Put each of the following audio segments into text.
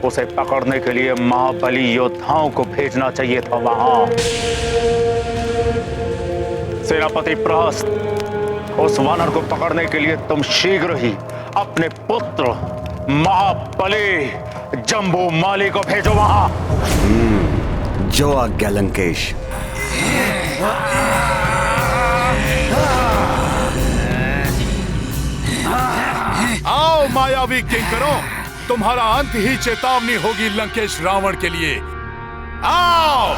उसे पकड़ने के लिए महाबली योद्धाओं को भेजना चाहिए था वहां। सेनापति प्रहस्त, उस वानर को पकड़ने के लिए तुम शीघ्र ही अपने पुत्र महाबली जम्बूमाली को भेजो वहां। जो आज्ञा लंकेश। आओ मायावी किंकरों, तुम्हारा अंत ही चेतावनी होगी लंकेश रावण के लिए। आओ।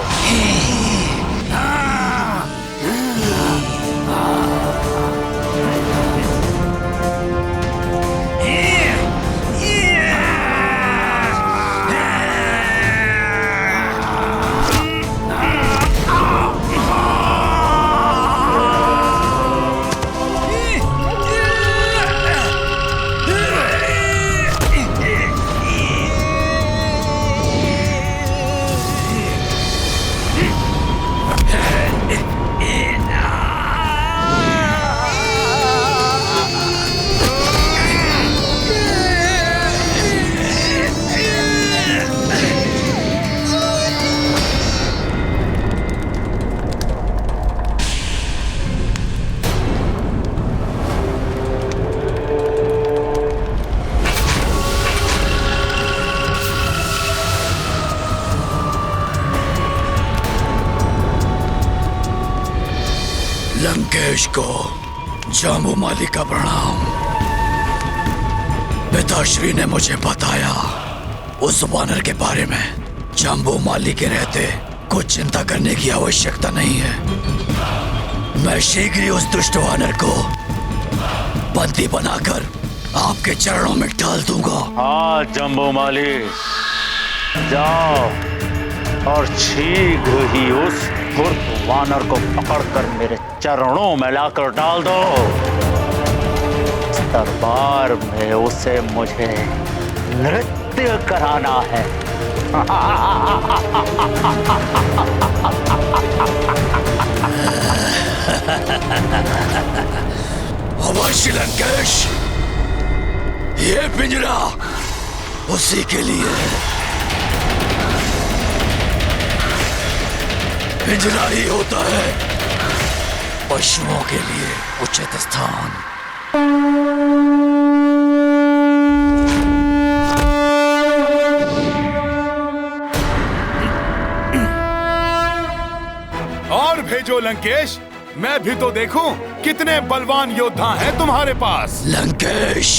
लंकेश को जाम्बूमाली का प्रणाम। पिताश्री ने मुझे बताया उस वानर के बारे में। जाम्बूमाली के रहते कुछ चिंता करने की आवश्यकता नहीं है। मैं शीघ्र ही उस दुष्ट वानर को बंदी बनाकर आपके चरणों में डाल दूंगा। हाँ जम्बूमाली, जाओ और शीघ्र ही उस धूर्त वानर को पकड़कर मेरे चरणों में लाकर डाल दो। इस दरबार में उसे मुझे नृत्य कराना है। अवश्य लंकेश, ये पिंजरा उसी के लिए है। पिंजरा ही होता है पशुओं के लिए उचित स्थान। और भेजो लंकेश, मैं भी तो देखूं कितने बलवान योद्धा हैं तुम्हारे पास। लंकेश,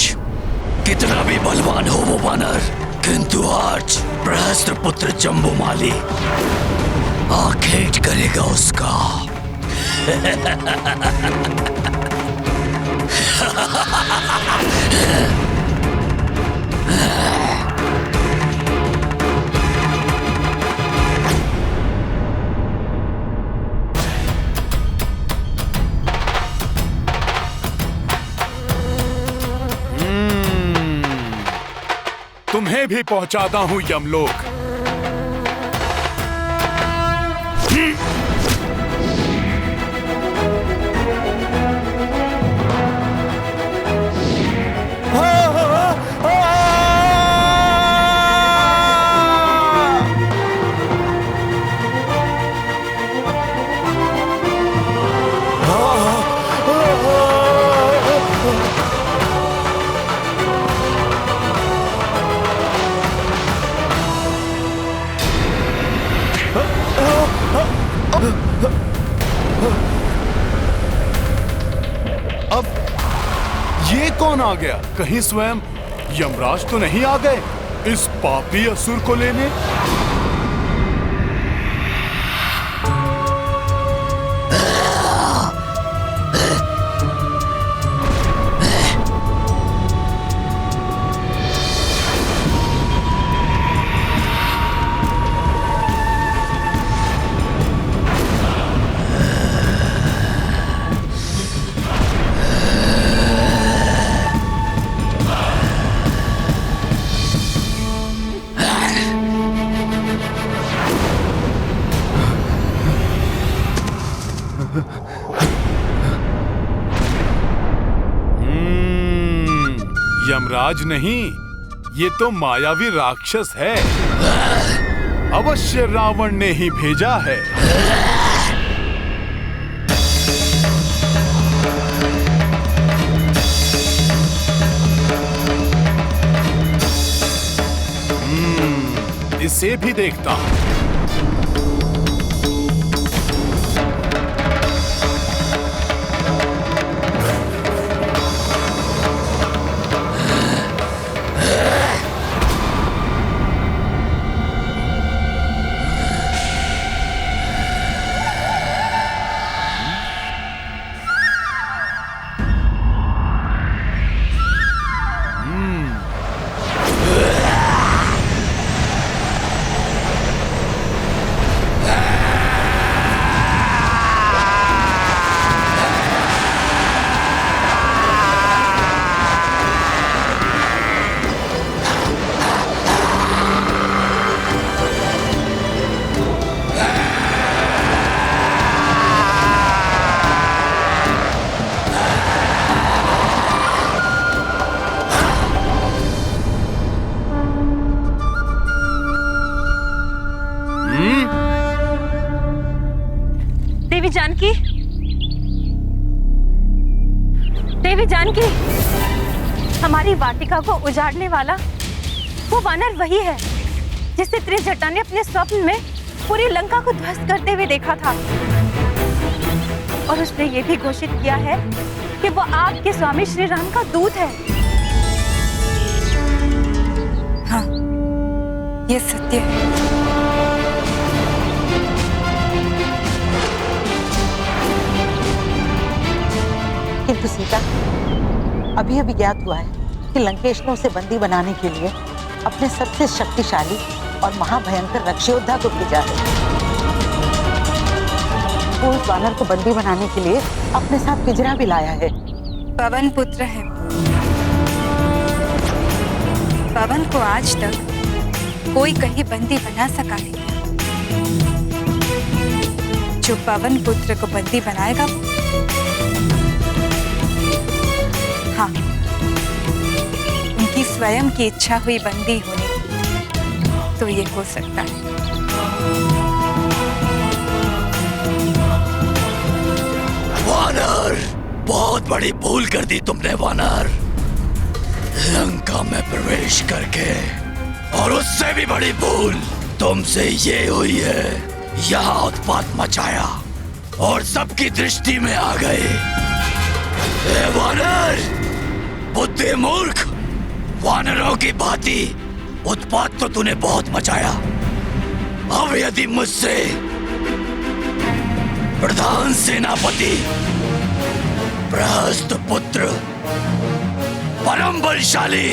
कितना भी बलवान हो वो वानर, किंतु आज प्रहस्त्र पुत्र जम्बूमाली आखेट करेगा उसका। तुम्हें भी पहुंचाता हूं यमलोक। अब ये कौन आ गया? कहीं स्वयं यमराज तो नहीं आ गए इस पापी असुर को लेने? यमराज नहीं, ये तो मायावी राक्षस है। अवश्य रावण ने ही भेजा है। इसे भी देखता हूं। देवी जानकी, हमारी वाटिका को उजाड़ने वाला वो वानर वही है जिसे त्रिजटा ने अपने स्वप्न में पूरी लंका को ध्वस्त करते हुए देखा था। और उसने ये भी घोषित किया है कि वो आपके स्वामी श्री राम का दूत है। हाँ, ये सत्य है। किंतु सीता, अभी अभी ज्ञात हुआ है कि लंकेश ने उसे बंदी बनाने के लिए अपने सबसे शक्तिशाली और महाभयंकर रक्षयोद्धा को भेजा है। वो उस वानर को बंदी बनाने के लिए अपने साथ पिंजरा भी लाया है। पवन पुत्र है। पवन को आज तक कोई कहीं बंदी बना सका नहीं। जो पवन पुत्र को बंदी बनाएगा, हाँ, उनकी स्वयं की इच्छा हुई बंदी होने तो ये हो सकता है। वानर, बहुत बड़ी भूल कर दी तुमने वानर। लंका में प्रवेश करके, और उससे भी बड़ी भूल तुमसे ये हुई है, यहाँ उत्पात मचाया और सबकी दृष्टि में आ गए। ए वानर, बुद्धि मूर्ख, वानरों की भांति उत्पात तो तूने बहुत मचाया। अब यदि मुझसे प्रधान सेनापति प्रहस्त पुत्र परम बलशाली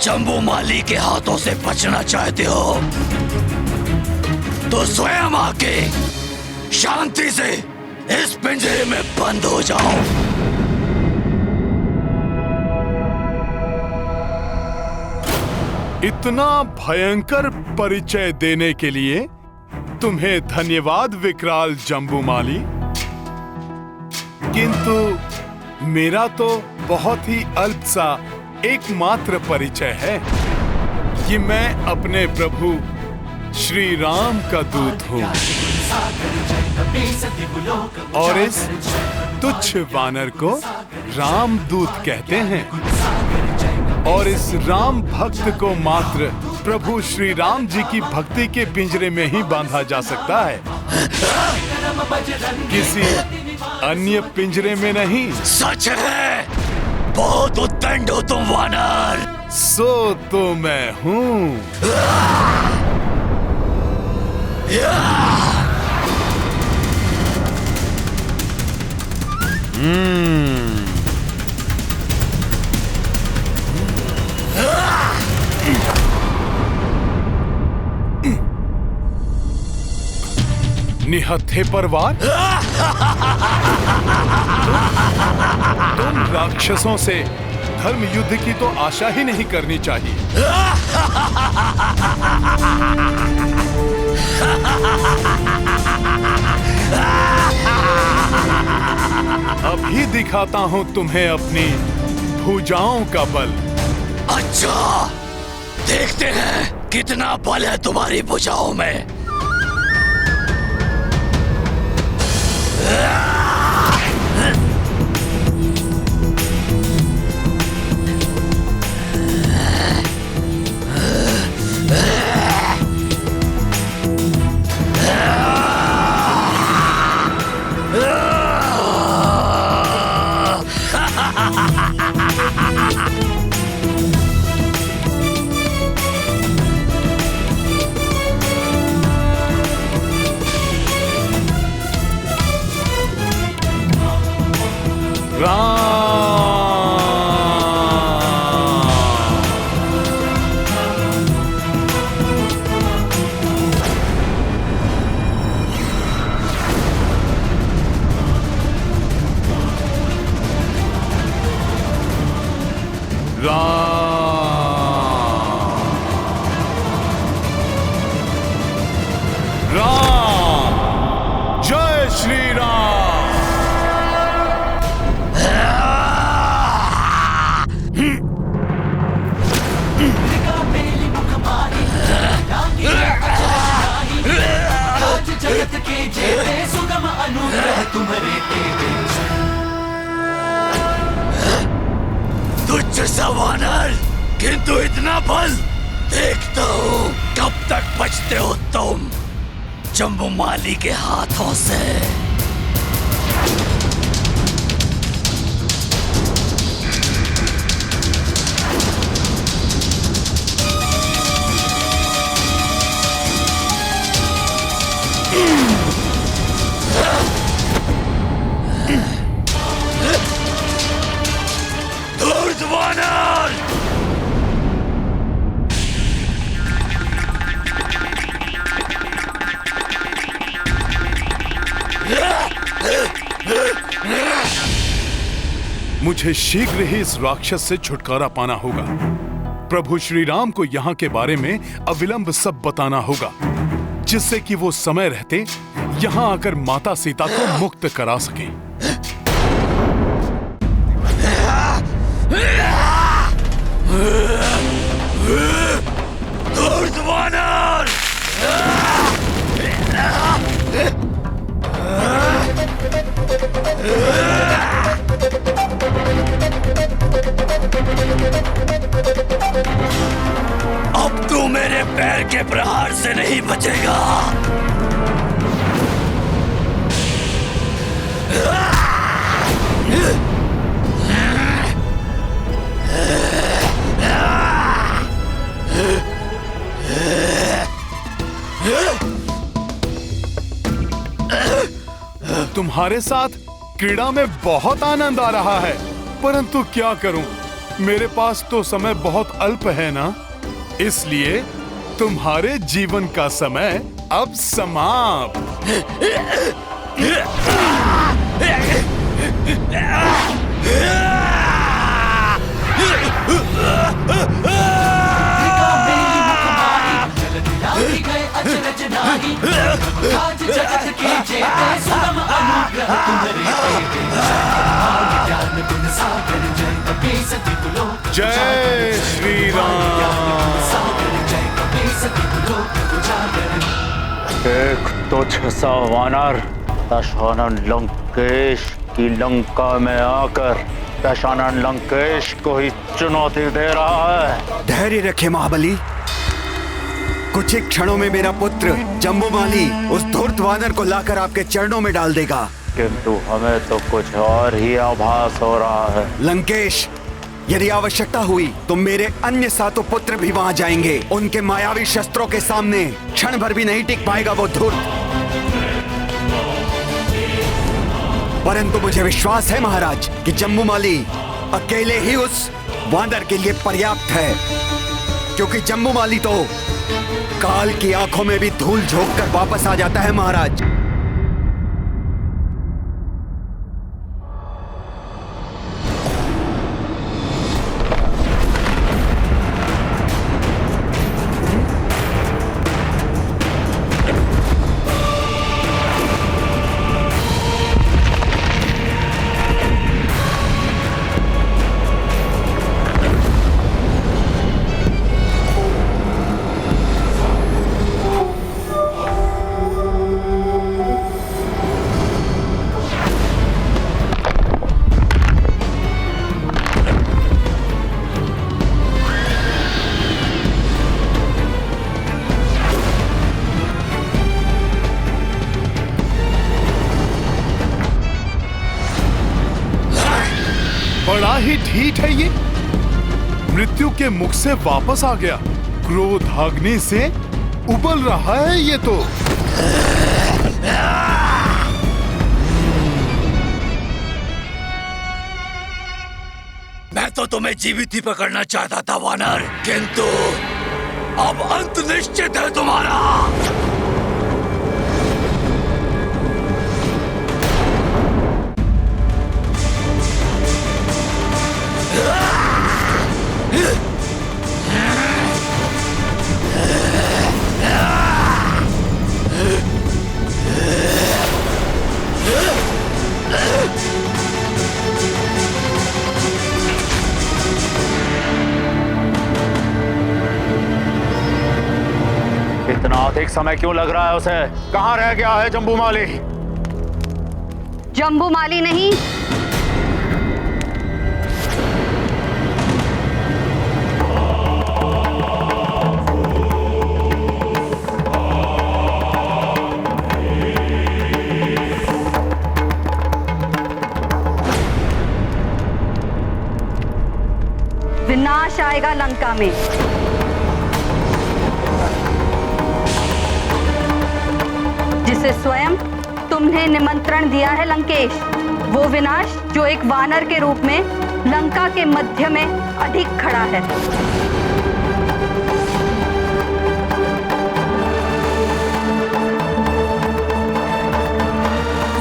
जम्बूमाली के हाथों से बचना चाहते हो तो स्वयं आके शांति से इस पिंजरे में बंद हो जाओ। इतना भयंकर परिचय देने के लिए तुम्हें धन्यवाद विकराल जम्बूमाली। किंतु मेरा तो बहुत ही अल्प सा एकमात्र परिचय है कि मैं अपने प्रभु श्री राम का दूत हूँ और इस तुच्छ वानर को राम दूत कहते हैं। और इस राम भक्त को मात्र प्रभु श्री राम जी की भक्ति के पिंजरे में ही बांधा जा सकता है, किसी अन्य पिंजरे में नहीं। सच है, बहुत उद्दंड हो तुम वानर। सो तो मैं हूँ। निहत्थे पर वार। तुम राक्षसों से धर्म युद्ध की तो आशा ही नहीं करनी चाहिए। अभी दिखाता हूँ तुम्हें अपनी भुजाओं का बल। अच्छा, देखते हैं कितना बल है तुम्हारी भुजाओं में। राम, जय श्री राम। जगत के जेते सुगम अनुग्रह तुम्हारे तेरे। तुच्छ सा वानर, किंतु इतना बल। देखता हूँ कब तक बचते हो तुम जम्बूमाली के हाथों से। धूर्त वानर! मुझे शीघ्र ही इस राक्षस से छुटकारा पाना होगा। प्रभु श्री राम को यहाँ के बारे में अविलंब सब बताना होगा, जिससे कि वो समय रहते यहाँ आकर माता सीता को मुक्त करा सकें। धूर्त वानर! अब तू मेरे पैर के प्रहार से नहीं बचेगा। तुम्हारे साथ क्रीड़ा में बहुत आनंद आ रहा है, परंतु क्या करूं, मेरे पास तो समय बहुत अल्प है ना, इसलिए तुम्हारे जीवन का समय अब समाप्त। आज जगत के जेते सुगम अनुग्रह तुम्हारे ज्ञान गुण सागर जय कपी सती कुलो। जय श्री राम। सागर जय कपी सती कुलो उजागर। एक तुच्छ सा वानर दशानन लंकेश की लंका में आकर दशानन लंकेश को ही चुनौती दे रहा है। धैर्य रखे महाबली, कुछ ही क्षणों में मेरा पुत्र जम्बूमाली उस धूर्त वानर को लाकर आपके चरणों में डाल देगा। किंतु हमें तो कुछ और ही आभास हो रहा है। लंकेश, यदि आवश्यकता हुई तो मेरे अन्य 7 पुत्र भी वहां जाएंगे। उनके मायावी शस्त्रों के सामने क्षण भर भी नहीं टिक पाएगा वो धूर्त। परंतु मुझे विश्वास है महाराज कि जम्बूमाली अकेले ही उस वानर के लिए पर्याप्त है, क्योंकि जम्बूमाली तो काल की आंखों में भी धूल झोंक कर वापस आ जाता है महाराज। ही ढीठ है ये। मृत्यु के मुख से वापस आ गया। क्रोध अग्नि से उबल रहा है ये तो। मैं तो तुम्हें जीवित ही पकड़ना चाहता था वानर, किंतु अब अंत निश्चित है तुम्हारा। इतना अधिक समय क्यों लग रहा है उसे? कहाँ रह गया है जम्बूमाली? जम्बूमाली नहीं, विनाश आएगा लंका में। जिसे स्वयं तुमने निमंत्रण दिया है लंकेश, वो विनाश जो एक वानर के रूप में लंका के मध्य में अधिक खड़ा है।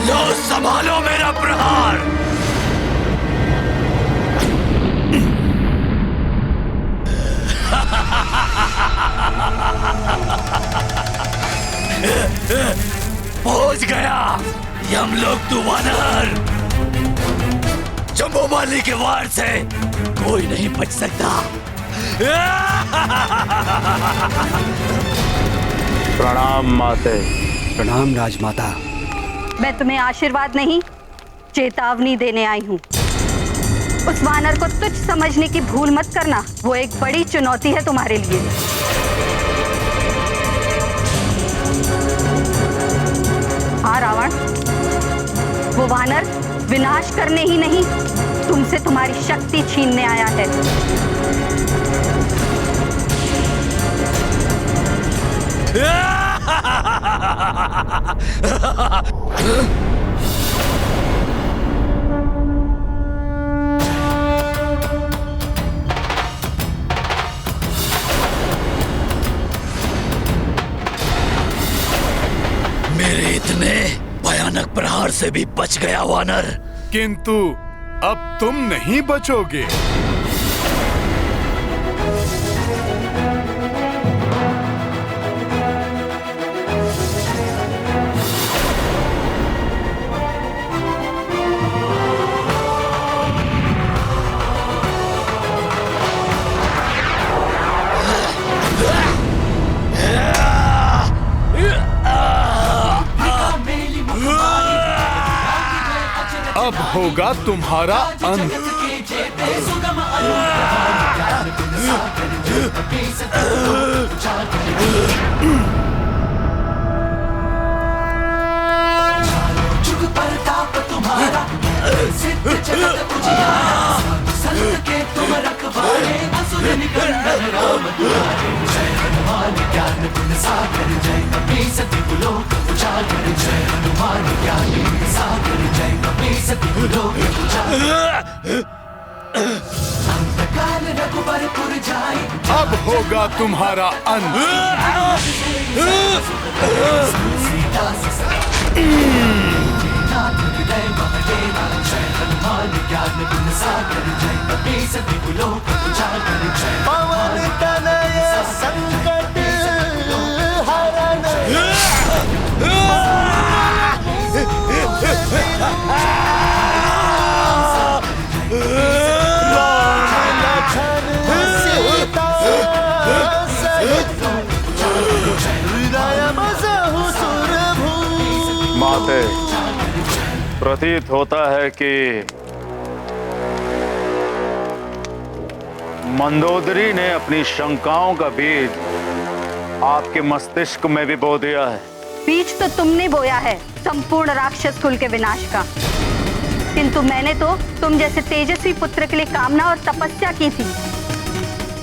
लो संभालो मेरा प्रहार। पहुंच गया यमलोक तू वानर। जम्बूमाली के वार से कोई नहीं बच सकता। प्रणाम माते। प्रणाम राजमाता। मैं तुम्हें आशीर्वाद नहीं, चेतावनी देने आई हूँ। उस वानर को तुच्छ समझने की भूल मत करना। वो एक बड़ी चुनौती है तुम्हारे लिए। हाँ रावण, वो वानर विनाश करने ही नहीं, तुमसे तुम्हारी शक्ति छीनने आया है। मेरे इतने भयानक प्रहार से भी बच गया वानर। किंतु अब तुम नहीं बचोगे। अब होगा तुम्हारा अंत। जुग प्रताप तुम्हारा सिद्ध जगत उजियारा। संत के तुम रखवाले असुर निकंदन राम तुम्हारे। जय हनुमान ज्ञान गुण सागर जय कपीसति लोक उजागर। जय हनुमान ज्ञान गुण सागर जय कपीसति लोक उजागर। अंतकाल रघुबरपुर जाए अब होगा तुम्हारा अंत। सीता नाथ हृदय महादेवा। जय हनुमान ज्ञान गुण सागर जय कपीसति लोक उजागर। जय पवन तनय संकट हरण। माते, प्रतीत होता है कि मंदोदरी ने अपनी शंकाओं का बीज आपके मस्तिष्क में भी बो दिया है। बीज तो तुमने बोया है संपूर्ण राक्षस कुल के विनाश का। किंतु मैंने तो तुम जैसे तेजस्वी पुत्र के लिए कामना और तपस्या की थी,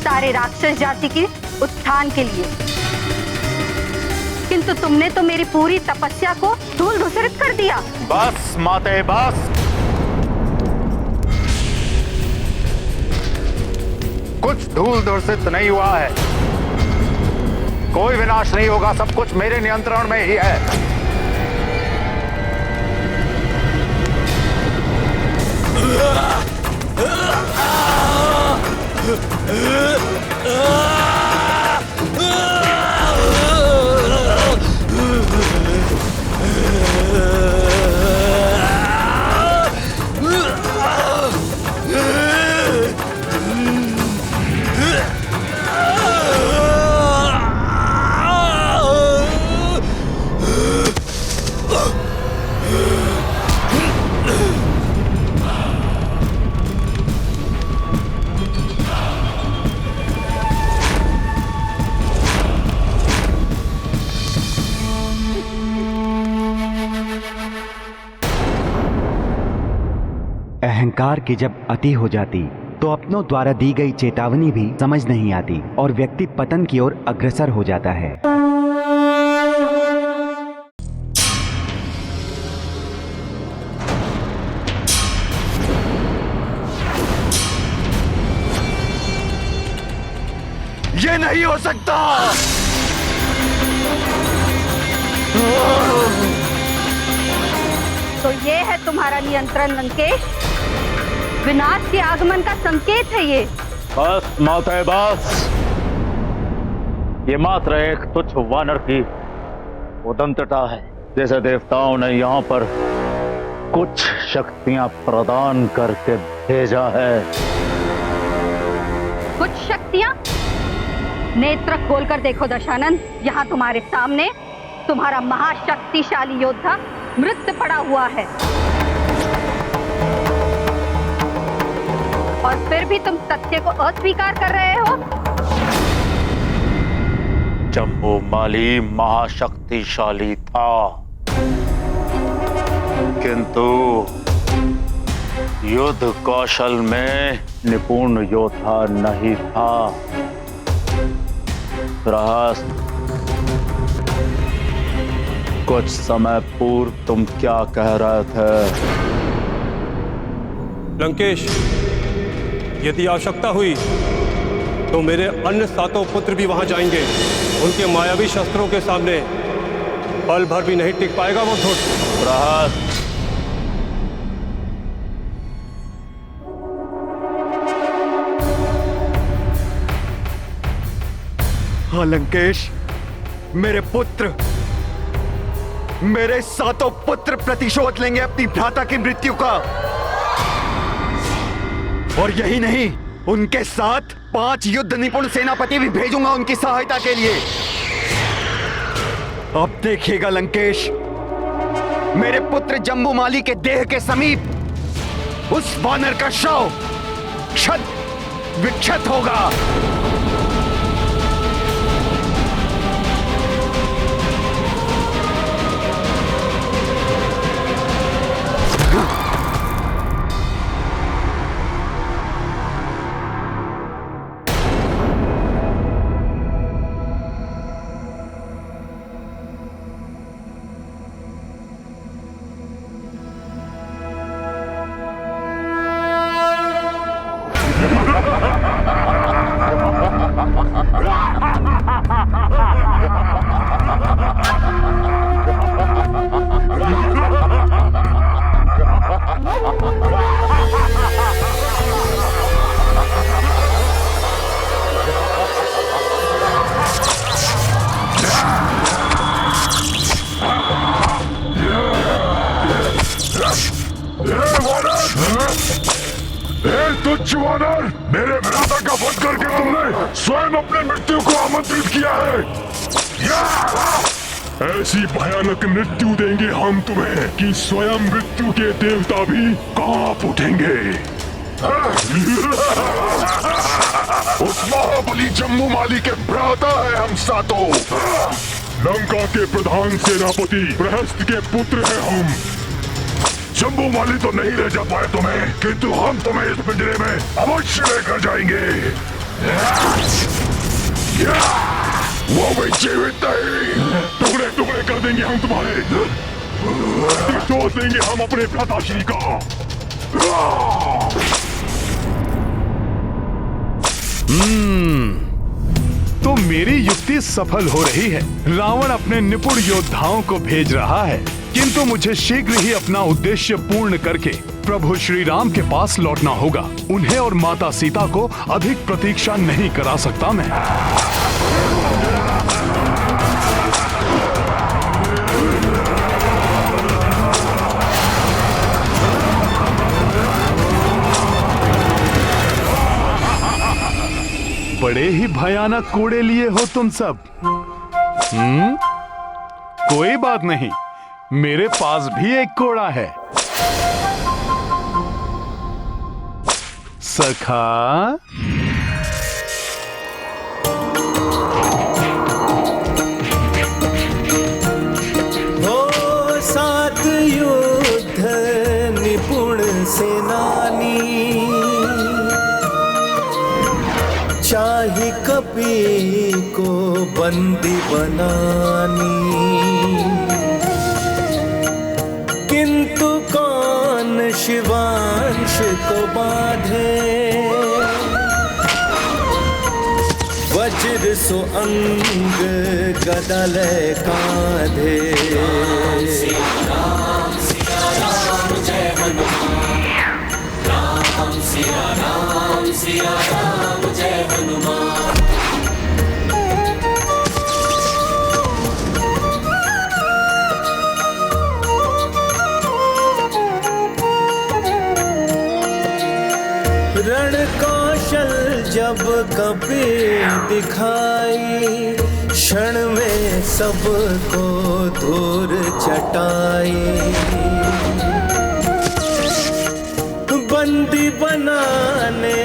सारे राक्षस जाति के उत्थान के लिए। किंतु तुमने तो मेरी पूरी तपस्या को धूल धूसरित कर दिया। बस माते बस। कुछ धूल धूसरित नहीं हुआ है, कोई विनाश नहीं होगा, सब कुछ मेरे नियंत्रण में ही है। अहंकार की जब अति हो जाती तो अपनों द्वारा दी गई चेतावनी भी समझ नहीं आती और व्यक्ति पतन की ओर अग्रसर हो जाता है। ये नहीं हो सकता। तो ये है तुम्हारा नियंत्रण लंकेश? विनाश के आगमन का संकेत है ये। बस माते बस। ये मात्र एक तुच्छ वानर की उदंतता है, जैसे देवताओं ने यहाँ पर कुछ शक्तियां प्रदान करके भेजा है। कुछ शक्तियां? नेत्र खोलकर देखो दशानन, यहाँ तुम्हारे सामने तुम्हारा महाशक्तिशाली योद्धा मृत पड़ा हुआ है, और फिर भी तुम सत्य को अस्वीकार कर रहे हो। जम्बूमाली महाशक्तिशाली था, किंतु युद्ध कौशल में निपुण योद्धा नहीं था। गृहस्थ, कुछ समय पूर्व तुम क्या कह रहे थे? लंकेश, यदि आवश्यकता हुई तो मेरे अन्य 7 पुत्र भी वहां जाएंगे। उनके मायावी शस्त्रों के सामने पल भर भी नहीं टिक पाएगा वो धूर्त। हाँ लंकेश, मेरे पुत्र, मेरे 7 पुत्र प्रतिशोध लेंगे अपनी भ्राता की मृत्यु का। और यही नहीं, उनके साथ 5 युद्ध निपुण सेनापति भी भेजूंगा उनकी सहायता के लिए। अब देखिएगा लंकेश, मेरे पुत्र जम्बूमाली के देह के समीप उस वानर का शव क्षत विक्षत होगा। तुच्छ वानर, मेरे भ्राता का वध करके तुमने स्वयं अपने मृत्यु को आमंत्रित किया है। ऐसी भयानक मृत्यु देंगे हम तुम्हें कि स्वयं मृत्यु के देवता भी कांप उठेंगे। उस महाबली जम्बूमाली के भ्राता है हम 7। लंका के प्रधान सेनापति प्रहस्त के पुत्र हैं हम। जम्बूमाली तो नहीं ले जा पाए तुम्हें, किंतु हम तुम्हें इस पिंजरे में अवश्य लेकर जाएंगे। वो भी जीवित नहीं, टुकड़े टुकड़े कर देंगे हम तुम्हारे, तोड़ देंगे हम अपने भ्राताश्री का। तो मेरी युक्ति सफल हो रही है। रावण अपने निपुण योद्धाओं को भेज रहा है, किंतु मुझे शीघ्र ही अपना उद्देश्य पूर्ण करके प्रभु श्री राम के पास लौटना होगा। उन्हें और माता सीता को अधिक प्रतीक्षा नहीं करा सकता मैं। बड़े ही भयानक कोड़े लिए हो तुम सब। कोई बात नहीं, मेरे पास भी एक कोड़ा है। सखा, हो सात युद्ध निपुण सेनानी, चाहे कपि को बंदी बनानी, किंतु कौन शिवांश को बांधे, वज्र सो अंग गदा ले कांधे। राम सिया राम जय हनुमान, राम सिया राम जय हनुमान। रण कौशल जब कपि दिखाई, क्षण में सबको धूर चटाई। बंदी बनाने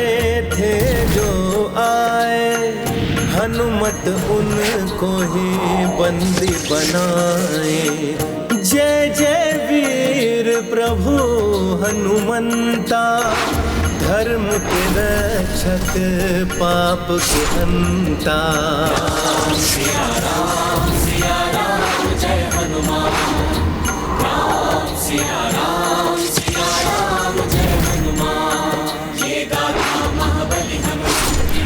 थे जो आए, हनुमत उनको ही बंदी बनाए। जय जय वीर प्रभु हनुमंता, धर्म के रक्षक पाप के हंता। राम सिया राम जय हनुमान, राम सिया राम जय हनुमान। ये गाथा महाबली हनुमान की,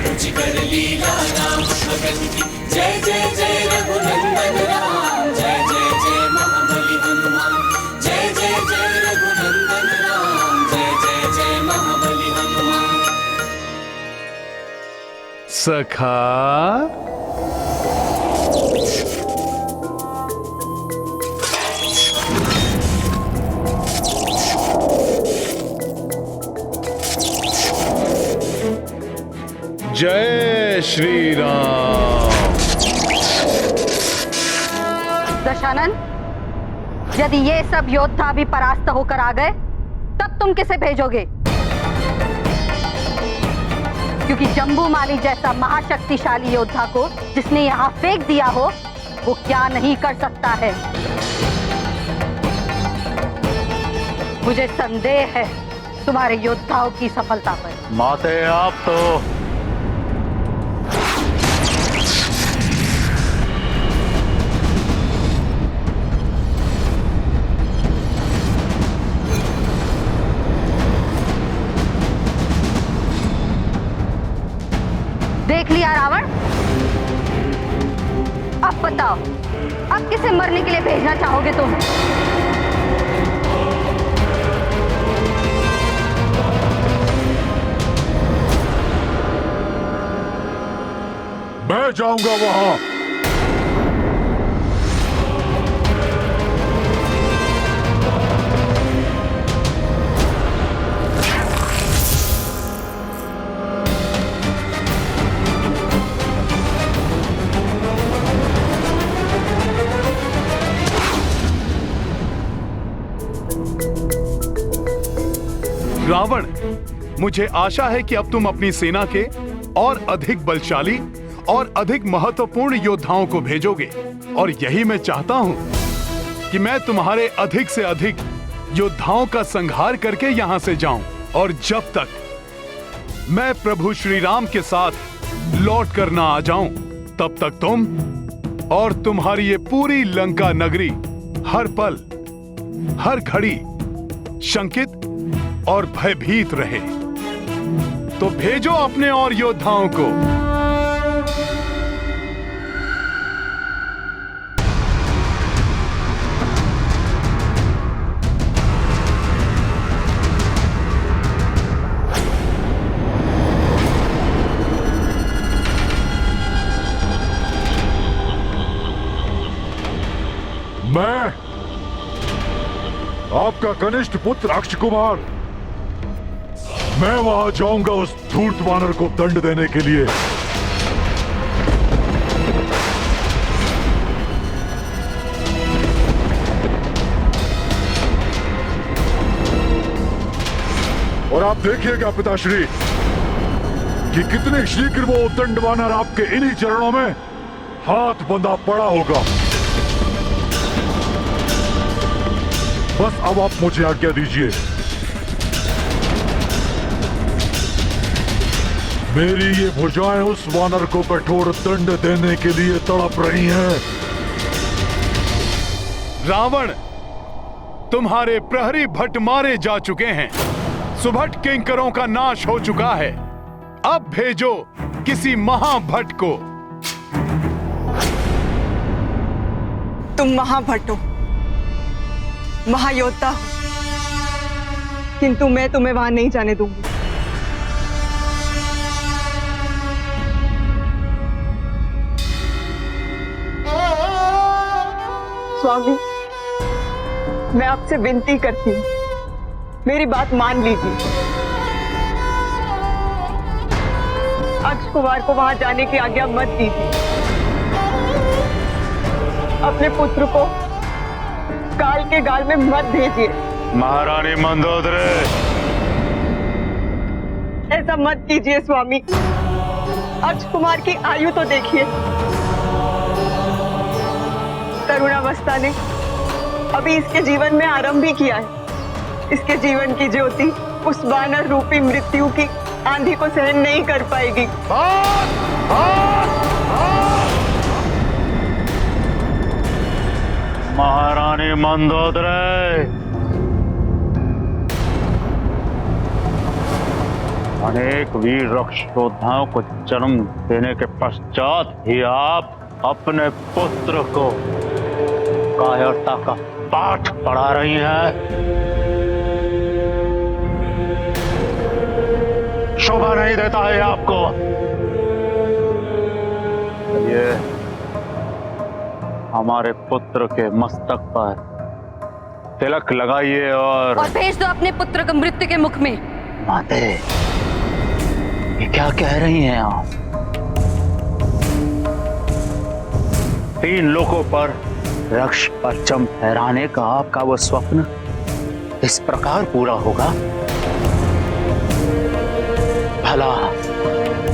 रुचिकर लीला राम भगत की। जय जय जय रघुनंदन राम, जय जय जय महाबली हनुमान। जय जय जय रघुनंदन राम, जय जय जय महाबली हनुमान। सखा, जय श्री राम। दशानन, यदि ये सब योद्धा भी परास्त होकर आ गए, तब तुम किसे भेजोगे? क्योंकि जम्बूमाली जैसा महाशक्तिशाली योद्धा को जिसने यहाँ फेंक दिया हो, वो क्या नहीं कर सकता है। मुझे संदेह है तुम्हारे योद्धाओं की सफलता पर। माते आप तो देख लिया रावण। अब बताओ, अब किसे मरने के लिए भेजना चाहोगे तुम? मैं जाऊंगा वहां। रावण, मुझे आशा है कि अब तुम अपनी सेना के और अधिक बलशाली और अधिक महत्वपूर्ण योद्धाओं को भेजोगे, और यही मैं चाहता हूं कि मैं तुम्हारे अधिक से अधिक योद्धाओं का संहार करके यहां से जाऊं, और जब तक मैं प्रभु श्री राम के साथ लौट कर ना आ जाऊं, तब तक तुम और तुम्हारी ये पूरी लंका नगरी हर पल हर घड़ी शंकित और भयभीत रहे। तो भेजो अपने और योद्धाओं को। मैं आपका कनिष्ठ पुत्र अक्ष कुमार, मैं वहां जाऊंगा उस धूर्त वानर को दंड देने के लिए। और आप देखिएगा पिताश्री कि कितने शीघ्र वो दंड वानर आपके इन्हीं चरणों में हाथ बंधा पड़ा होगा। बस अब आप मुझे आज्ञा दीजिए। मेरी ये भुजाएं उस वानर को कठोर दंड देने के लिए तड़प रही हैं। रावण, तुम्हारे प्रहरी भट्ट मारे जा चुके हैं, सुभट किंकरों का नाश हो चुका है। अब भेजो किसी महाभट्ट को। तुम महाभट्ट हो, महायोद्धा हो, किंतु मैं तुम्हें वहां नहीं जाने दूंगी। स्वामी, मैं आपसे विनती करती हूँ, मेरी बात मान लीजिए। अक्ष कुमार को वहां जाने की आज्ञा मत दीजिए। अपने पुत्र को काल के गाल में मत भेजिए। महारानी मंदोदरी, ऐसा मत कीजिए स्वामी। अक्ष कुमार की आयु तो देखिए। तरुणावस्था ने अभी इसके जीवन में आरंभ ही किया है। इसके जीवन की ज्योति उस वानर रूपी मृत्यु की आंधी को सहन नहीं कर पाएगी। महारानी मंदोदरी, अनेक वीर रक्ष योद्धाओं को जन्म देने के पश्चात ही आप अपने पुत्र को कायरता का पाठ पढ़ा रही हैं। शोभा नहीं देता है आपको। ये हमारे पुत्र के मस्तक पर तिलक लगाइए और भेज दो अपने पुत्र को मृत्यु के मुख में। माते, ये क्या कह रही हैं आप? 3 लोगों पर रक्ष परचम फहराने का आपका वो स्वप्न इस प्रकार पूरा होगा? भला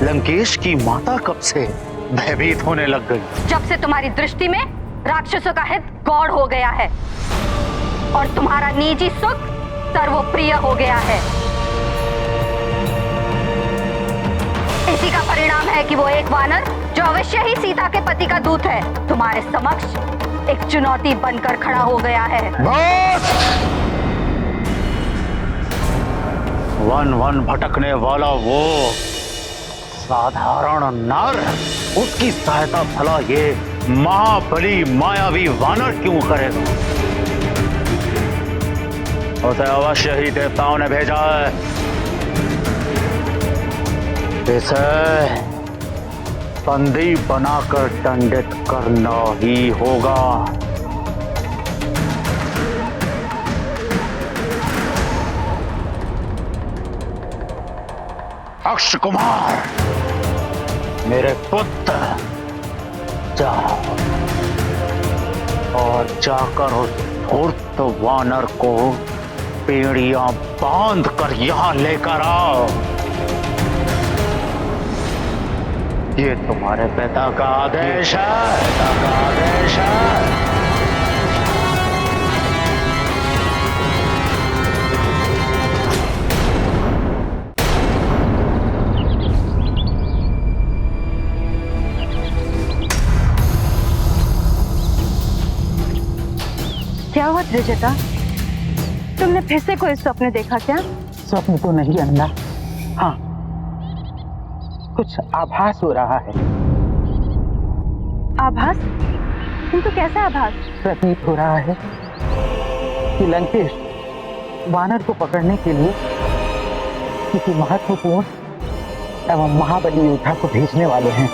लंकेश की माता कब से भयभीत होने लग गई? जब से तुम्हारी दृष्टि में राक्षसों का हित गौड़ हो गया है और तुम्हारा निजी सुख सर्वप्रिय हो गया है। इसी का परिणाम है कि वो एक वानर, जो अवश्य ही सीता के पति का दूत है, तुम्हारे समक्ष एक चुनौती बनकर खड़ा हो गया है। वन वन भटकने वाला वो साधारण नर, उसकी सहायता भला ये महाबली मायावी वानर क्यों करेगा? उसे अवश्य ही देवताओं ने भेजा है। इसे बंदी बनाकर दंडित करना ही होगा। अक्ष कुमार, मेरे पुत्र, जाओ और जाकर उस धूर्त वानर को पेड़ियां बांध कर यहां लेकर आओ। ये तुम्हारे पिता का आदेश है, पिता का आदेश है। त्रिजटा, तुमने फिर से कोई स्वप्न देखा क्या? स्वप्न तो नहीं अन्ना, हाँ कुछ आभास हो रहा है। आभास? किंतु कैसा आभास? प्रतीत हो रहा है कि लंकेश वानर को पकड़ने के लिए किसी महत्वपूर्ण एवं महाबली योद्धा को भेजने वाले हैं।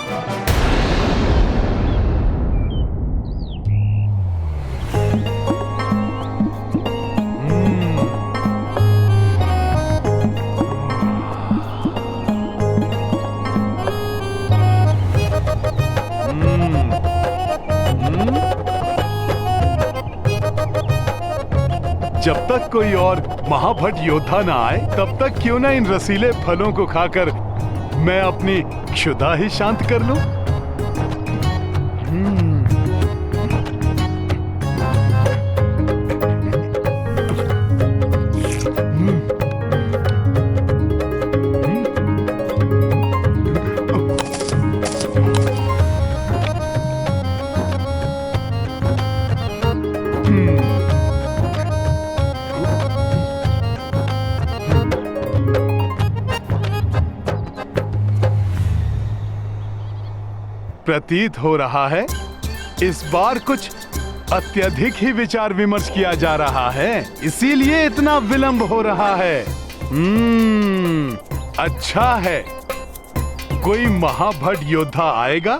जब तक कोई और महाभट योद्धा ना आए तब तक क्यों ना इन रसीले फलों को खाकर मैं अपनी क्षुधा ही शांत कर लूं। प्रतीत हो रहा है इस बार कुछ अत्यधिक ही विचार विमर्श किया जा रहा है, इसीलिए इतना विलंब हो रहा है। अच्छा है, कोई महाभट योद्धा आएगा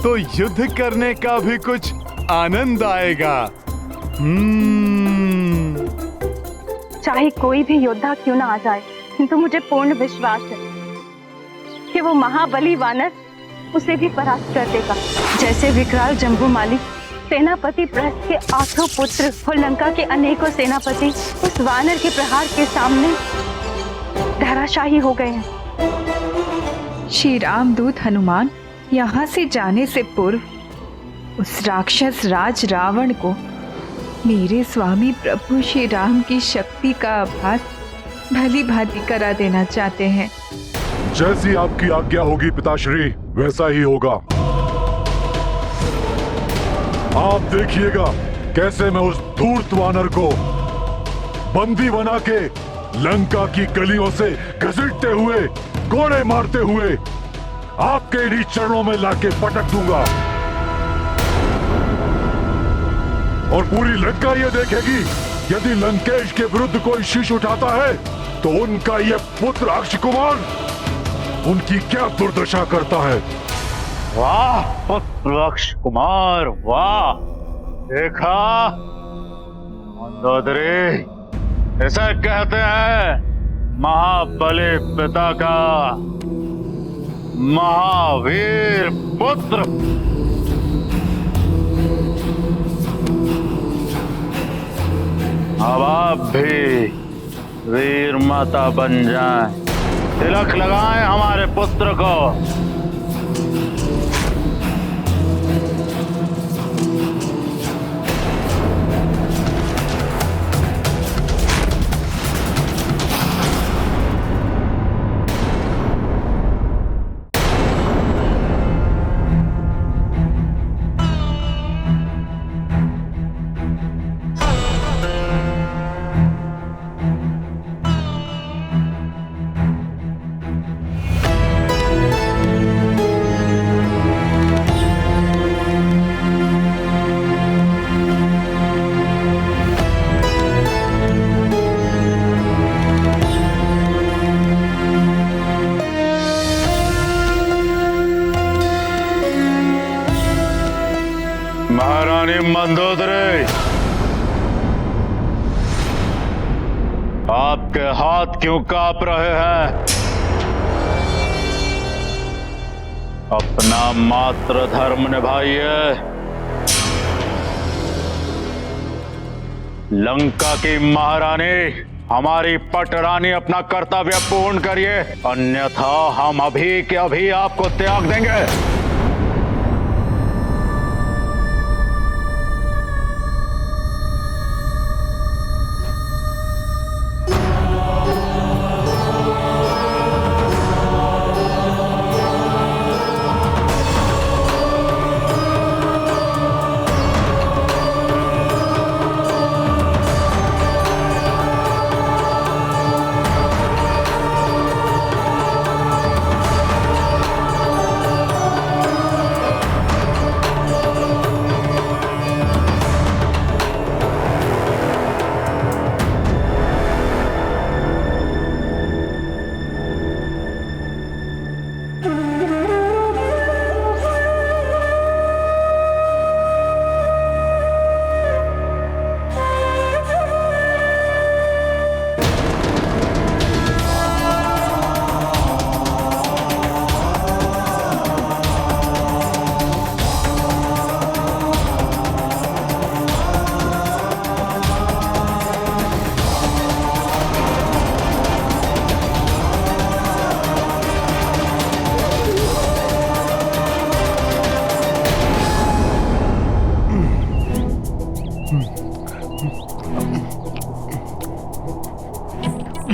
तो युद्ध करने का भी कुछ आनंद आएगा। चाहे कोई भी योद्धा क्यों ना आ जाए, किंतु मुझे पूर्ण विश्वास है कि वो महाबली वानर उसे भी परास्त कर देगा। जैसे विकराल जम्बूमाली सेनापति प्रहस्त के 8 पुत्र और लंका के अनेकों सेनापति उस वानर के प्रहार के सामने धराशायी हो गए हैं। श्री रामदूत हनुमान यहाँ से जाने से पूर्व उस राक्षस राज रावण को मेरे स्वामी प्रभु श्री राम की शक्ति का आभास भली भांति करा देना चाहते हैं। जैसी आपकी आज्ञा होगी पिताश्री, वैसा ही होगा। आप देखिएगा कैसे मैं उस धूर्त वानर को बंदी बना के लंका की गलियों से घसीटते हुए, कोड़े मारते हुए आपके इन्हीं चरणों में लाके पटक दूंगा। और पूरी लंका ये देखेगी, यदि लंकेश के विरुद्ध कोई शीश उठाता है तो उनका ये पुत्र अक्ष कुमार उनकी क्या दुर्दशा करता है। वाह पुत्र अक्ष कुमार, वाह! देखा मंदोदरी, ऐसा कहते हैं महाबली पिता का महावीर पुत्र। अब आप भी वीर माता बन जाएं, तिलक लगाएं हमारे पुत्र को। महारानी मंदोदरी, आपके हाथ क्यों कांप रहे हैं? अपना मातृ धर्म निभाइए। लंका की महारानी, हमारी पटरानी, अपना कर्तव्य पूर्ण करिए, अन्यथा हम अभी के अभी आपको त्याग देंगे।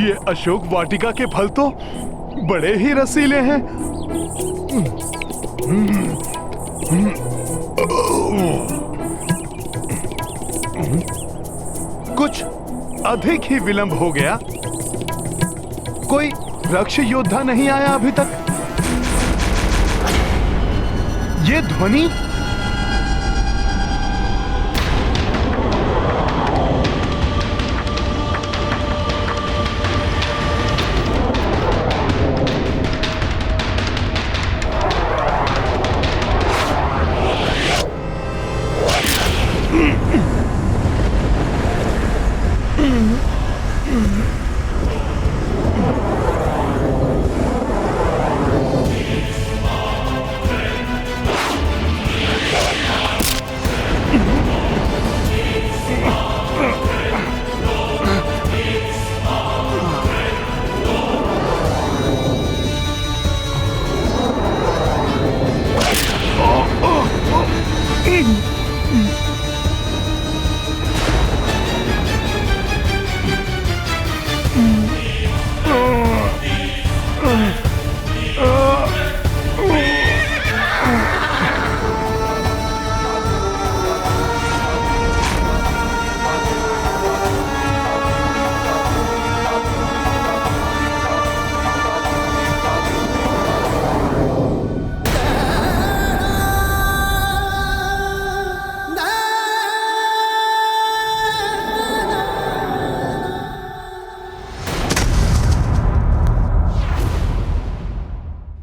ये अशोक वाटिका के फल तो बड़े ही रसीले हैं। कुछ अधिक ही विलंब हो गया। कोई रक्ष योद्धा नहीं आया अभी तक। ये ध्वनि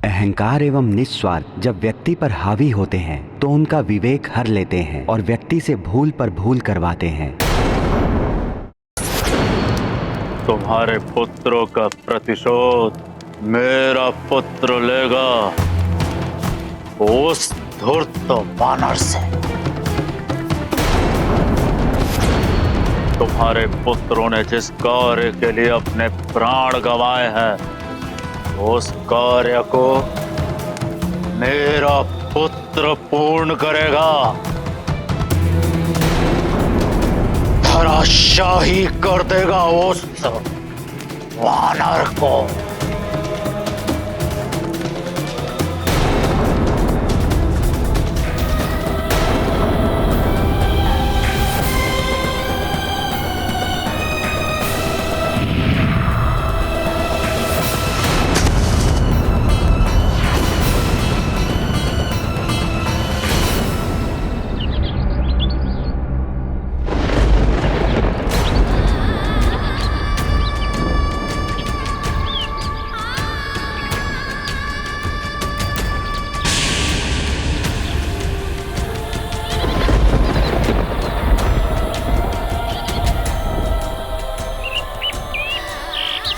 अहंकार एवं निस्वार्थ जब व्यक्ति पर हावी होते हैं तो उनका विवेक हर लेते हैं और व्यक्ति से भूल पर भूल करवाते हैं। तुम्हारे पुत्रों का प्रतिशोध मेरा पुत्र लेगा, उस धूर्त वानर से। तुम्हारे पुत्रों ने जिस कार्य के लिए अपने प्राण गंवाए हैं, उस कार्य को मेरा पुत्र पूर्ण करेगा। धराशाही कर देगा उस वानर को।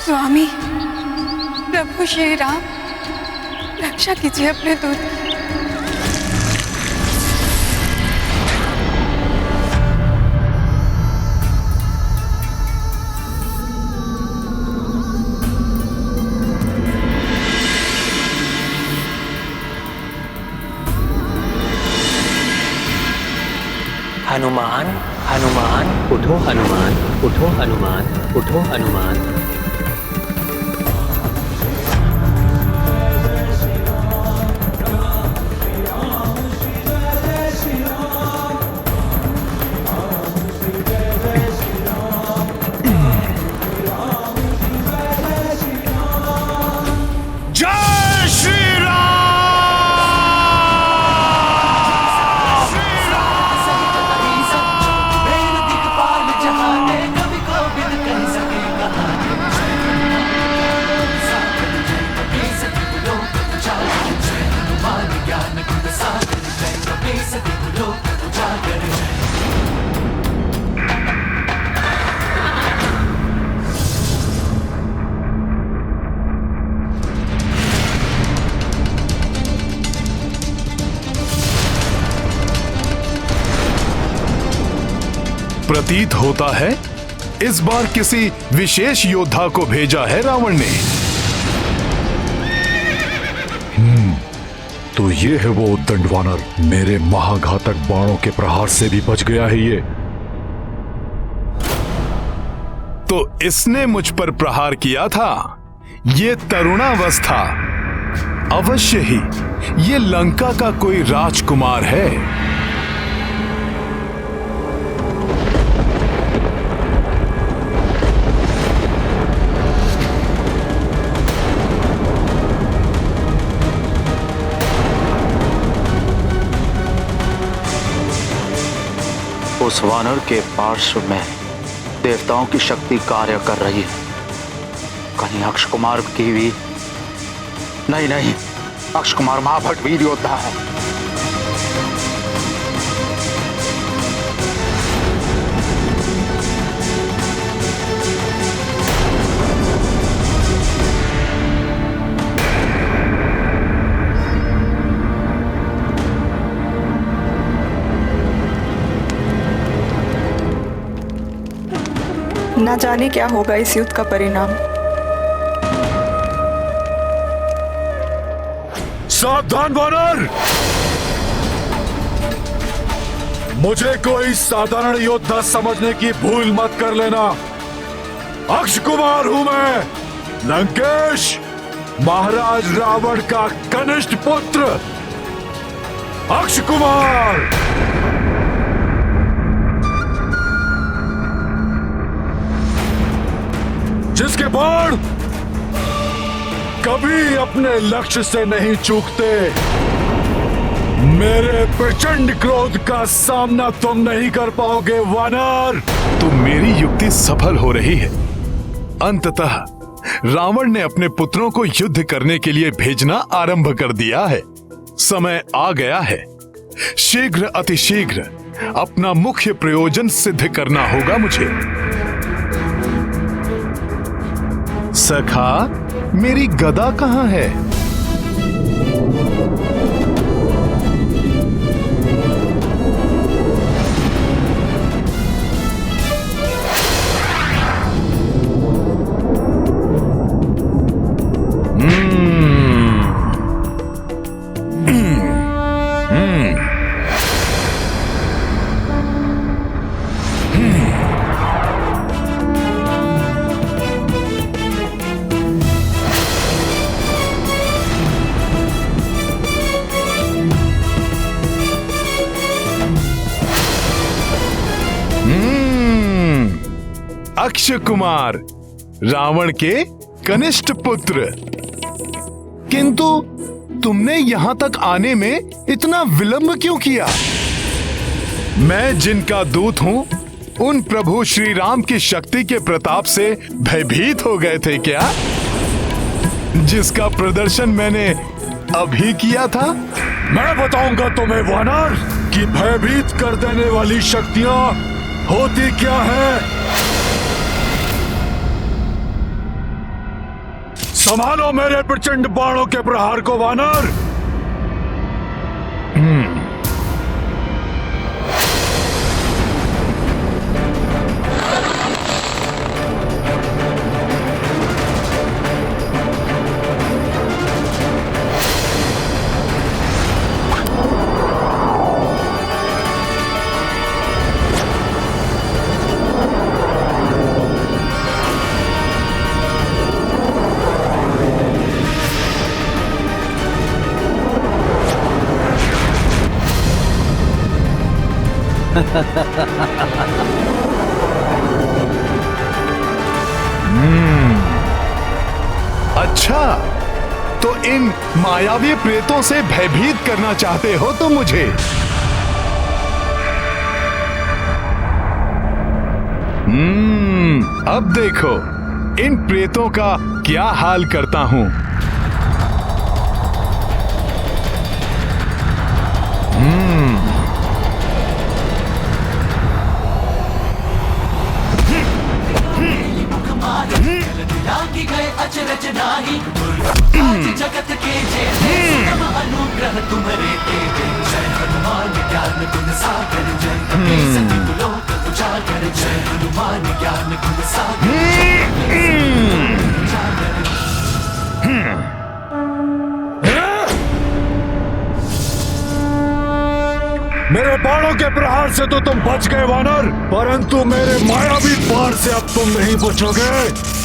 स्वामी, प्रभु श्री राम, रक्षा कीजिए अपने दूत की। हनुमान, हनुमान, उठो हनुमान, उठो हनुमान, उठो हनुमान। प्रतीत होता है इस बार किसी विशेष योद्धा को भेजा है रावण ने। तो ये है वो उद्दंड वानर, मेरे महाघातक बाणों के प्रहार से भी बच गया है ये। तो इसने मुझ पर प्रहार किया था। ये तरुणावस्था, अवश्य ही ये लंका का कोई राजकुमार है। उस वानर के पार्श्व में देवताओं की शक्ति कार्य कर रही है। कहीं अक्ष कुमार की भी नहीं, अक्ष कुमार महाभट वीर योद्धा है। ना जाने क्या होगा इस युद्ध का परिणाम। सावधान वानर! मुझे कोई साधारण योद्धा समझने की भूल मत कर लेना। अक्ष कुमार हूं मैं, लंकेश, महाराज रावण का कनिष्ठ पुत्र अक्ष कुमार। जिसके बाण कभी अपने लक्ष्य से नहीं चूकते। मेरे प्रचंड क्रोध का सामना तुम नहीं कर पाओगे वानर। तो मेरी युक्ति सफल हो रही है। अंततः रावण ने अपने पुत्रों को युद्ध करने के लिए भेजना आरंभ कर दिया है। समय आ गया है। शीघ्र अतिशीघ्र अपना मुख्य प्रयोजन सिद्ध करना होगा मुझे। सखा, मेरी गदा कहाँ है? अक्षय कुमार, रावण के कनिष्ठ पुत्र। किंतु तुमने यहां तक आने में इतना विलंब क्यों किया? मैं जिनका दूत हूं, उन प्रभु श्री राम की शक्ति के प्रताप से भयभीत हो गए थे क्या? जिसका प्रदर्शन मैंने अभी किया था। मैं बताऊंगा तुम्हें वानर कि भयभीत कर देने वाली शक्तियां होती क्या है। संभालो मेरे प्रचंड बाणों के प्रहार को वानर। अच्छा, तो इन मायावी प्रेतों से भयभीत करना चाहते हो तो मुझे। अब देखो इन प्रेतों का क्या हाल करता हूं। अचरज नाही आज जगत के जेते सुगम अनुग्रह तुम्हारे तेजे। जय हनुमान ज्ञान गुण सागर जय सती लोक उजागर। जय हनुमान ज्ञान गुण सागर। मेरे बाणों के प्रहार से तो तुम बच गए वानर, परंतु मेरे मायावी बाण से अब तुम नहीं बचोगे।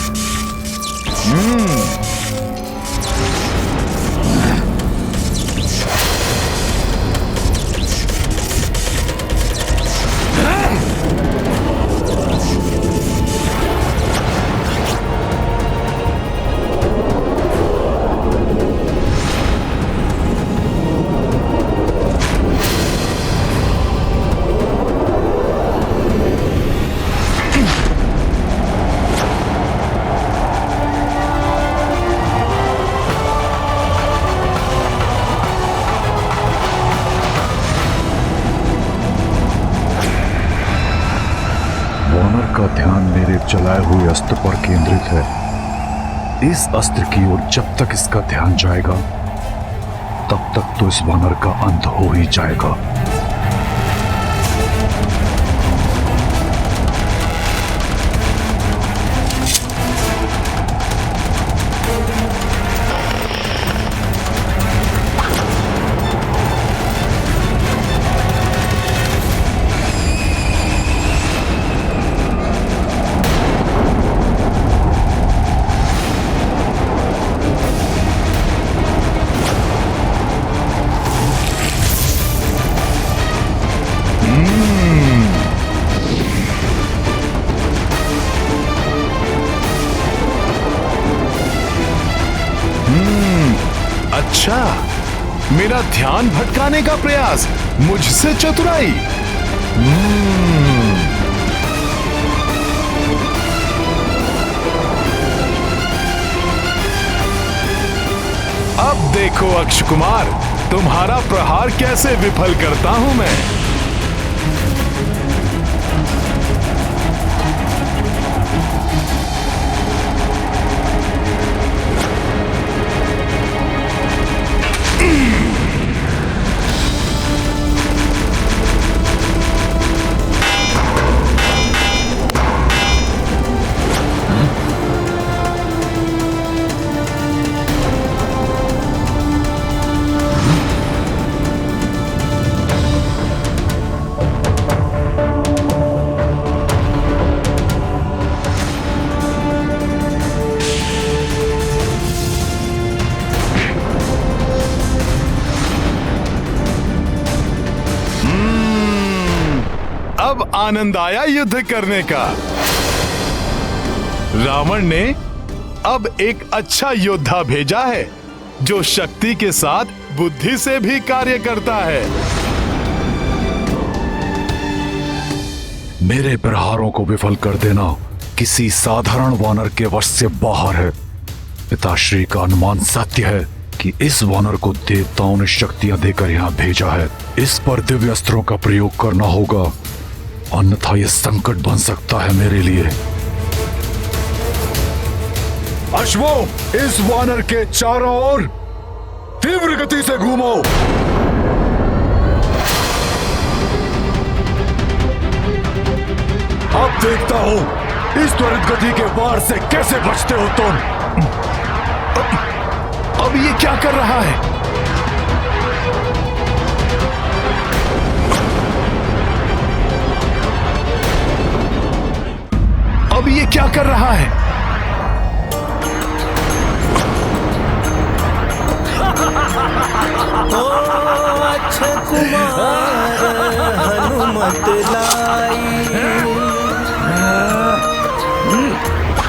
का ध्यान मेरे चलाए हुए अस्त्र पर केंद्रित है। इस अस्त्र की ओर जब तक इसका ध्यान जाएगा तब तक तो इस वानर का अंत हो ही जाएगा। अच्छा, मेरा ध्यान भटकाने का प्रयास, मुझसे चतुराई। अब देखो अक्ष कुमार, तुम्हारा प्रहार कैसे विफल करता हूं मैं। अब आनंद आया युद्ध करने का। रावण ने अब एक अच्छा योद्धा भेजा है जो शक्ति के साथ बुद्धि से भी कार्य करता है। मेरे प्रहारों को विफल कर देना किसी साधारण वानर के वश से बाहर है। पिताश्री का अनुमान सत्य है कि इस वानर को देवताओं ने शक्तियां देकर यहाँ भेजा है। इस पर दिव्य अस्त्रों का प्रयोग करना होगा, अन्यथा यह संकट बन सकता है मेरे लिए। अश्वो, इस वानर के चारों ओर तीव्र गति से घूमो। अब देखता हूं इस त्वरित गति के वार से कैसे बचते हो तुम। अब ये क्या कर रहा है? अब ये क्या कर रहा है? ओ अक्षय कुमार हनुमत लाई,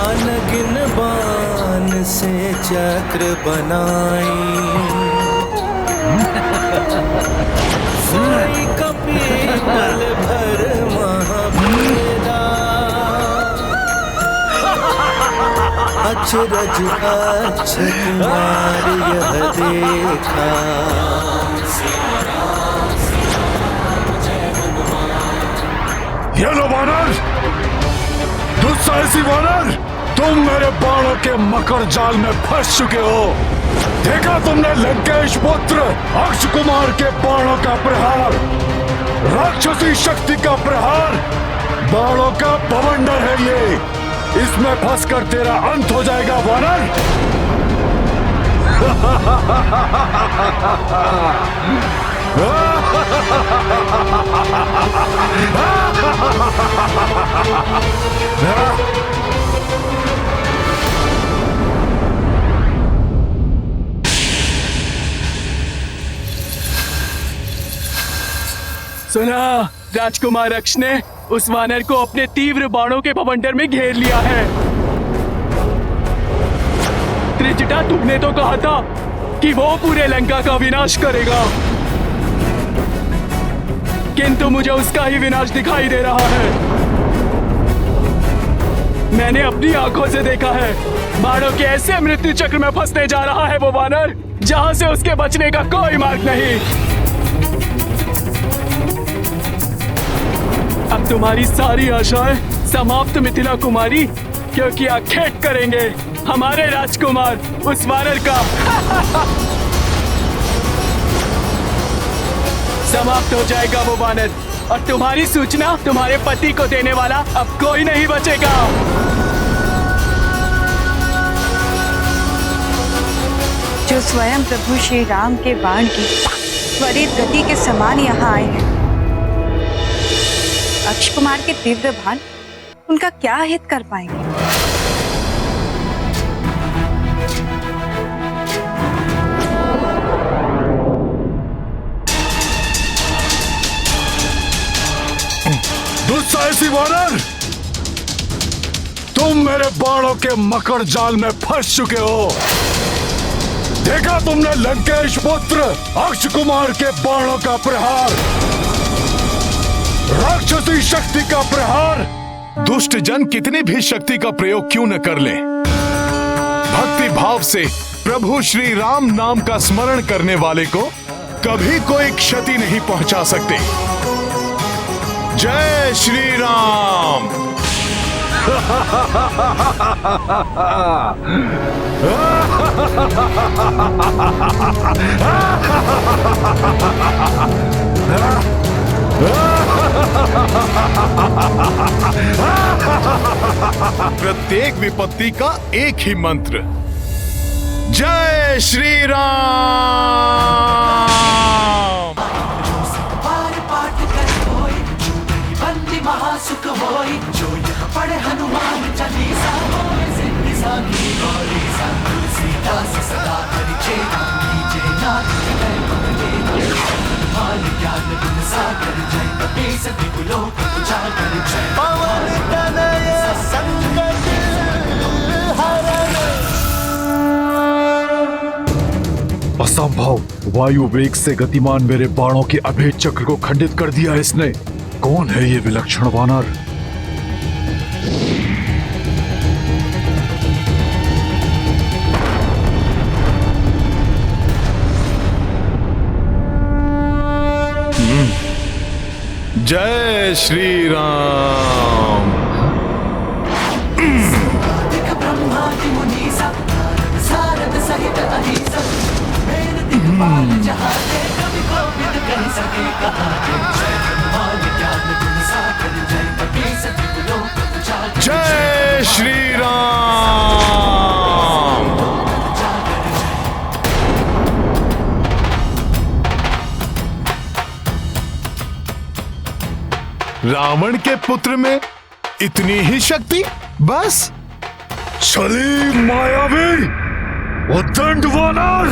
अनगिन बाण से चक्र बनाई, सोई कपीपल भर महावीरा, अचरज अक्षय कुमार यह देखा। ये लो वानर, दुस्साहसी वानर, तुम मेरे बाणों के मकर जाल में फंस चुके हो। देखा तुमने लंकेश पुत्र अक्ष कुमार के बाणों का प्रहार, राक्षसी शक्ति का प्रहार, बाणों का बवंडर है ये। इसमें फंसकर तेरा अंत हो जाएगा वानर। सुना, राजकुमार रक्ष ने उस वानर को अपने तीव्र बाणों के बवंडर में घेर लिया है। त्रिजटा, तुमने तो कहा था कि वो पूरे लंका का विनाश करेगा, किंतु मुझे उसका ही विनाश दिखाई दे रहा है। मैंने अपनी आंखों से देखा है, बाणों के ऐसे मृत्यु चक्र में फंसने जा रहा है वो वानर, जहां से उसके बचने का कोई मार्ग नहीं। अब तुम्हारी सारी आशाएं समाप्त मिथिला कुमारी, क्योंकि आखेट करेंगे हमारे राजकुमार उस वानर का। समाप्त हो जाएगा वो वानर, और तुम्हारी सूचना तुम्हारे पति को देने वाला अब कोई नहीं बचेगा। जो स्वयं प्रभु श्री राम के बाण की त्वरित गति के समान यहाँ आए हैं, अक्ष कुमार के तीव्र बाण उनका क्या हित कर पाएंगे? दुस्साहसी वानर, तुम मेरे बाणों के मकड़ जाल में फंस चुके हो। देखा तुमने लंकेश पुत्र अक्ष कुमार के बाणों का प्रहार, राक्षसी शक्ति का प्रहार। दुष्ट जन कितनी भी शक्ति का प्रयोग क्यों न कर ले, भक्ति भाव से प्रभु श्री राम नाम का स्मरण करने वाले को कभी कोई क्षति नहीं पहुंचा सकते। जय श्री राम। प्रत्येक विपत्ति का एक ही मंत्र, जय श्री राम। पाठ कर कोई बंदी महासुख होई, जो यह पढ़े हनुमान चालीसा होए सिद्धि साखी गौरी सा। तुलसीदास सदा हरि चेरा कीजे नाथ हृदय पवने, हनुमान ज्ञान गुण सागर जय कपीस त्रिलोक उजागर जय। पवन तनय संकट हरण, असंभव, वायु वेग से गतिमान मेरे बाणों के अभेद चक्र को खंडित कर दिया इसने। कौन है ये विलक्षण वानर? जय श्री राम। ब्रह्मादि मुनीसा सारद सहित अहिसा, मेरे दिखपाल जहाते कवि कोविद कह सके कहा। जय हनुमान ज्ञान गुण सागर जय कपीस त्रिलोक उजागर। जय श्री राम। रावण के पुत्र में इतनी ही शक्ति बस? छली मायावी उद्दंड वानर,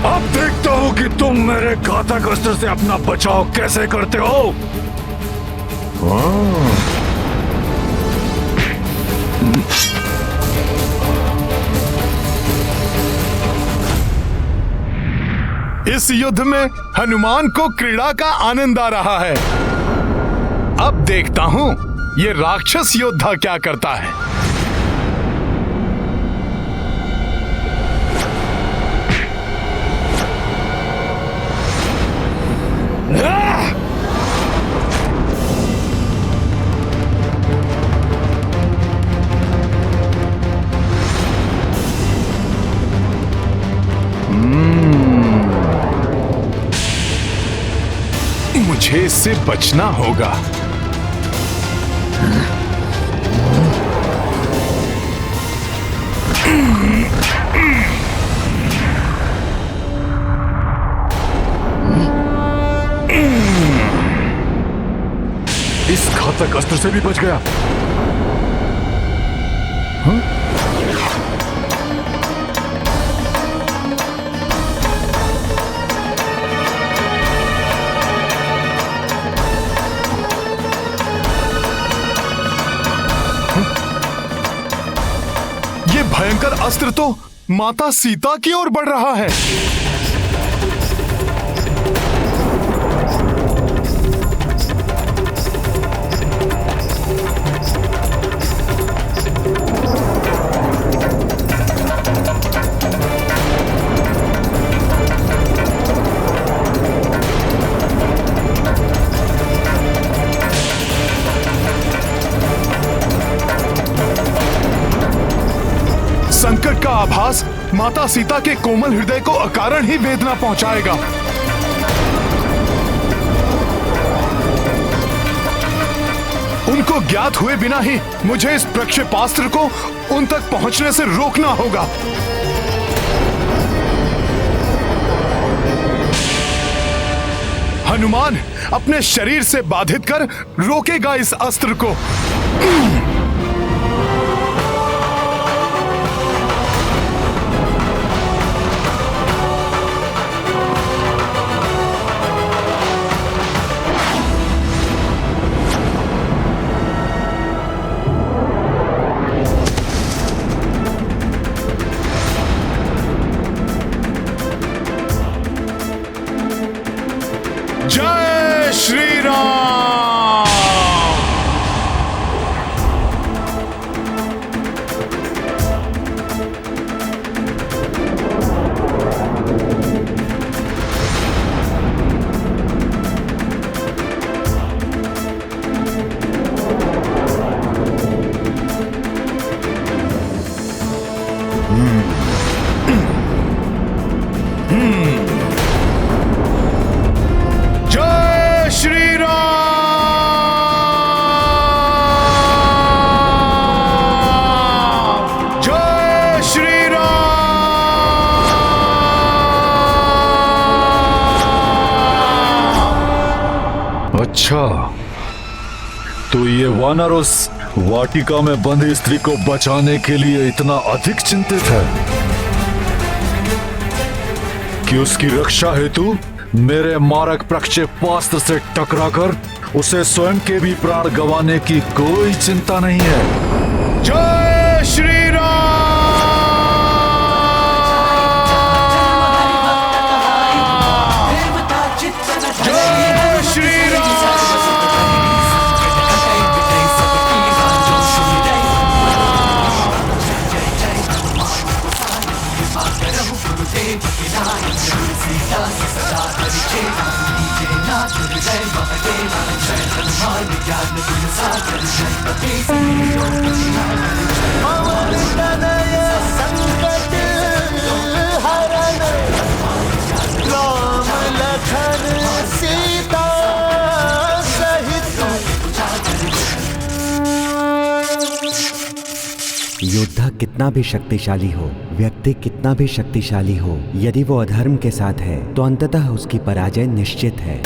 अब देखता हूं कि तुम मेरे घातक अस्त्र से अपना बचाव कैसे करते हो। इस युद्ध में हनुमान को क्रीड़ा का आनंद आ रहा है। अब देखता हूं ये राक्षस योद्धा क्या करता है। मुझे इससे बचना होगा। तक अस्त्र से भी बच गया। हाँ? ये भयंकर अस्त्र तो माता सीता की ओर बढ़ रहा है। संकट का आभास माता सीता के कोमल हृदय को अकारण ही वेदना पहुंचाएगा। उनको ज्ञात हुए बिना ही मुझे इस प्रक्षेपास्त्र को उन तक पहुंचने से रोकना होगा। हनुमान अपने शरीर से बाधित कर रोकेगा इस अस्त्र को। जय श्री राम। जय श्री राम। जय श्री राम। अच्छा, तो ये वानर उस वाटिका में बंधी स्त्री को बचाने के लिए इतना अधिक चिंतित है कि उसकी रक्षा हेतु मेरे मारक प्रक्षेपास्त्र से टकराकर उसे स्वयं के भी प्राण गंवाने की कोई चिंता नहीं है। जय श्री राम। जय श्री योद्धा कितना भी शक्तिशाली हो, व्यक्ति कितना भी शक्तिशाली हो, यदि वो अधर्म के साथ है तो अंततः उसकी पराजय निश्चित है।